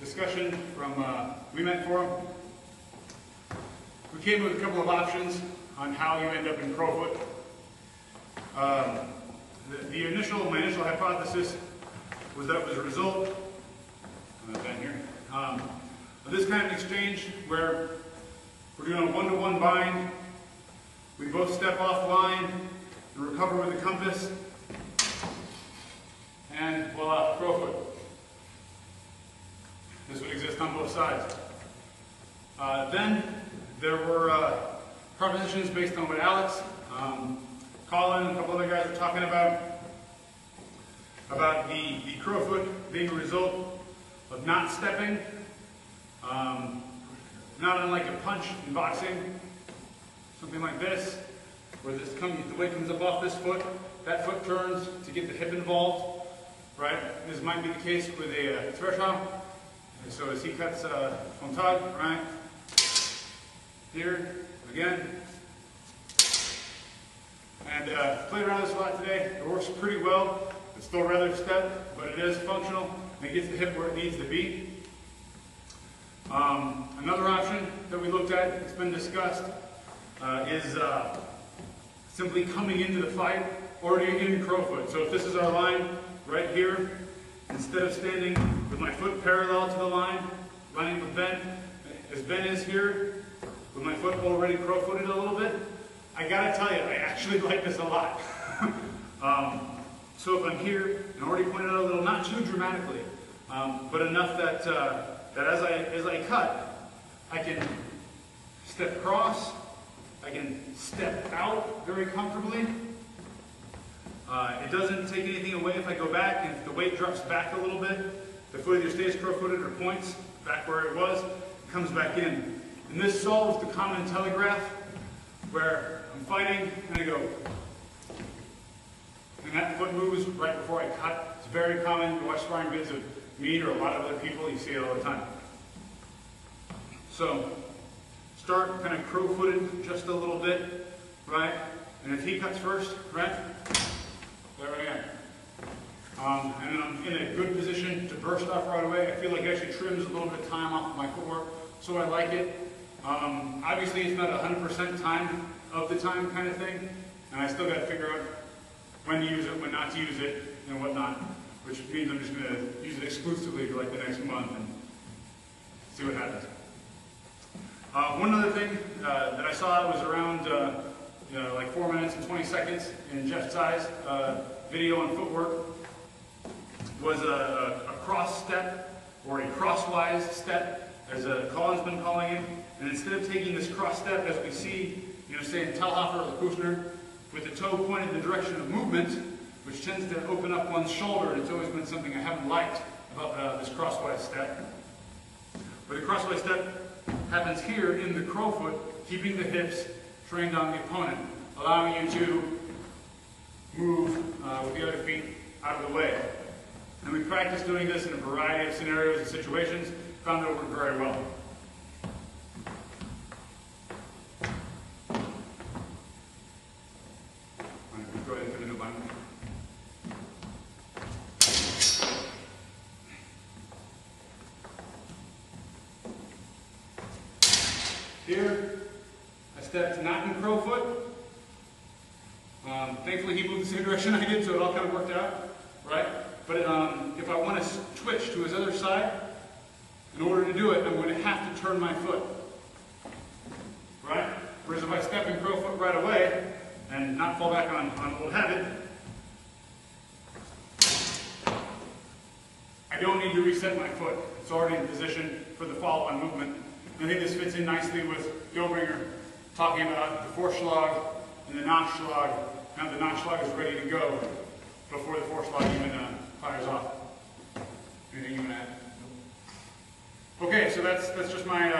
discussion from We Met Forum. We came with a couple of options on how you end up in crowfoot. My initial hypothesis was that it was a result of this kind of exchange where we're doing a one-to-one bind. We both step off line and recover with the compass, and voila, crowfoot. This would exist on both sides. Then there were propositions based on what Alex, Colin, and a couple other guys were talking about the crowfoot being a result of not stepping, not unlike a punch in boxing, something like this, where the weight comes up off this foot, that foot turns to get the hip involved, right? This might be the case with a threshold. So as he cuts frontal, right? Here, again. And played around with this a lot today. It works pretty well. It's still rather stiff, but it is functional, and it gets the hip where it needs to be. Another option that we looked at, it's been discussed, is simply coming into the fight already in crowfoot. So if this is our line right here, instead of standing with my foot parallel to the line, lining with Ben, as Ben is here, with my foot already crowfooted a little bit, I gotta tell you, I actually like this a lot. So if I'm here and already pointed out a little, not too dramatically, but enough that that as I cut, I can step across, I can step out very comfortably. It doesn't take anything away if I go back, and if the weight drops back a little bit, the foot either stays crowfooted or points back where it was, it comes back in. And this solves the common telegraph where I'm fighting and I go, and that foot moves right before I cut. It's very common. You watch sparring vids of me or a lot of other people, you see it all the time. So start kind of crow-footed just a little bit, right? And if he cuts first, right? There I am. And then I'm in a good position to burst off right away. I feel like it actually trims a little bit of time off of my footwork, so I like it. Obviously, it's not 100% time of the time kind of thing, and I still got to figure out when to use it, when not to use it, and whatnot, which means I'm just going to use it exclusively for like the next month and see what happens. One other thing that I saw was around like 4 minutes and 20 seconds in Jeff Tsai's video on footwork was a cross step or a crosswise step, as Colin's been calling it. And instead of taking this cross step as we see, say in Telhofer or Kushner, with the toe pointed in the direction of movement, which tends to open up one's shoulder, and it's always been something I haven't liked about this crosswise step. But the crosswise step happens here in the crowfoot, keeping the hips trained on the opponent, allowing you to move with the other feet out of the way. And we practiced doing this in a variety of scenarios and situations, found that it worked very well. Go ahead and put a new bind. Here, I stepped not in crowfoot. Thankfully, he moved the same direction I did, so it all kind of worked out, right? But if I want to switch to his other side, in order to do it, I'm going to have to turn my foot, right? Whereas if I step in crowfoot right away and not fall back on old habit, I don't need to reset my foot. It's already in position for the follow-on movement. I think this fits in nicely with Gilbringer talking about the Vorschlag and the Nachschlag. Now the Nachschlag is ready to go before the Vorschlag even fires off. Anything you want to add? Okay, so that's just my